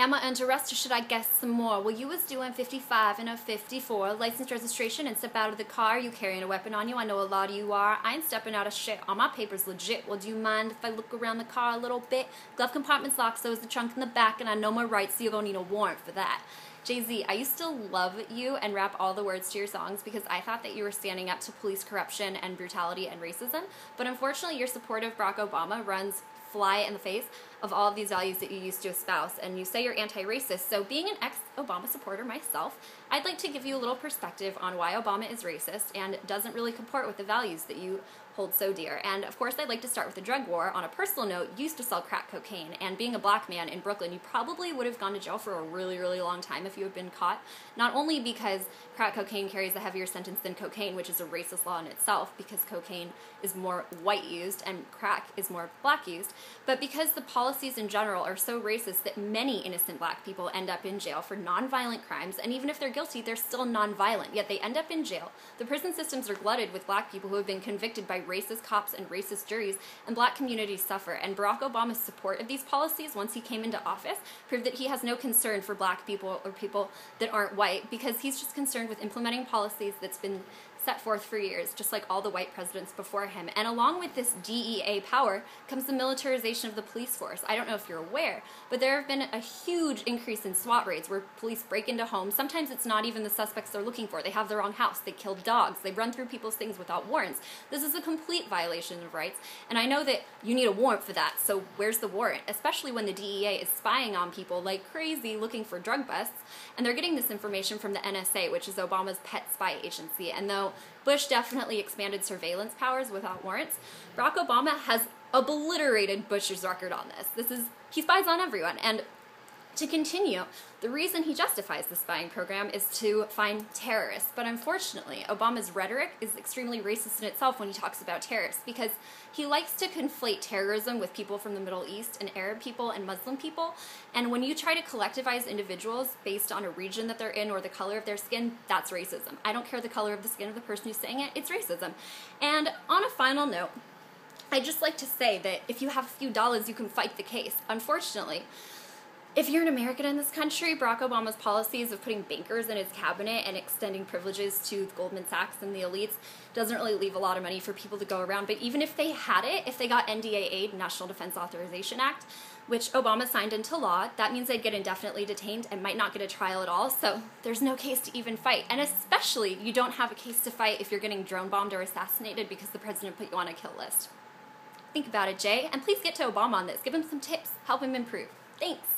Am I under arrest or should I guess some more? Well, you was doing 55 and a 54, license registration, and step out of the car. You carrying a weapon on you. I know a lot of you are. I ain't stepping out of shit. All my papers legit. Well, do you mind if I look around the car a little bit? Glove compartment's locked, so is the trunk in the back, and I know my rights, so you're gonna need a warrant for that. Jay-Z, I used to love you and rap all the words to your songs because I thought that you were standing up to police corruption and brutality and racism, but unfortunately your support of Barack Obama runs fly in the face of all of these values that you used to espouse, and you say you're anti-racist. So being an ex-Obama supporter myself, I'd like to give you a little perspective on why Obama is racist and doesn't really comport with the values that you hold so dear. And of course, I'd like to start with the drug war. On a personal note, you used to sell crack cocaine, and being a black man in Brooklyn, you probably would have gone to jail for a really, really long time if you had been caught, not only because crack cocaine carries a heavier sentence than cocaine, which is a racist law in itself, because cocaine is more white used and crack is more black used, but because the policies in general are so racist that many innocent black people end up in jail for nonviolent crimes, and even if they're guilty, they're still nonviolent, yet they end up in jail. The prison systems are glutted with black people who have been convicted by racist cops and racist juries, and black communities suffer. And Barack Obama's support of these policies once he came into office proved that he has no concern for black people or people that aren't white, because he's just concerned with implementing policies that's been set forth for years, just like all the white presidents before him. And along with this DEA power comes the militarization of the police force. I don't know if you're aware, but there have been a huge increase in SWAT raids where police break into homes. Sometimes it's not even the suspects they're looking for. They have the wrong house. They kill dogs. They run through people's things without warrants. This is a complete violation of rights, and I know that you need a warrant for that, so where's the warrant? Especially when the DEA is spying on people like crazy looking for drug busts, and they're getting this information from the NSA, which is Obama's pet spy agency. And though Bush definitely expanded surveillance powers without warrants, Barack Obama has obliterated Bush's record on this. He spies on everyone. And to continue, the reason he justifies the spying program is to find terrorists. But unfortunately, Obama's rhetoric is extremely racist in itself when he talks about terrorists, because he likes to conflate terrorism with people from the Middle East and Arab people and Muslim people. And when you try to collectivize individuals based on a region that they're in or the color of their skin, that's racism. I don't care the color of the skin of the person who's saying it, it's racism. And on a final note, I'd just like to say that if you have a few dollars, you can fight the case. Unfortunately, if you're an American in this country, Barack Obama's policies of putting bankers in his cabinet and extending privileges to Goldman Sachs and the elites doesn't really leave a lot of money for people to go around. But even if they had it, if they got NDAA, National Defense Authorization Act, which Obama signed into law, that means they'd get indefinitely detained and might not get a trial at all. So there's no case to even fight. And especially, you don't have a case to fight if you're getting drone bombed or assassinated because the president put you on a kill list. Think about it, Jay, and please get to Obama on this. Give him some tips. Help him improve. Thanks.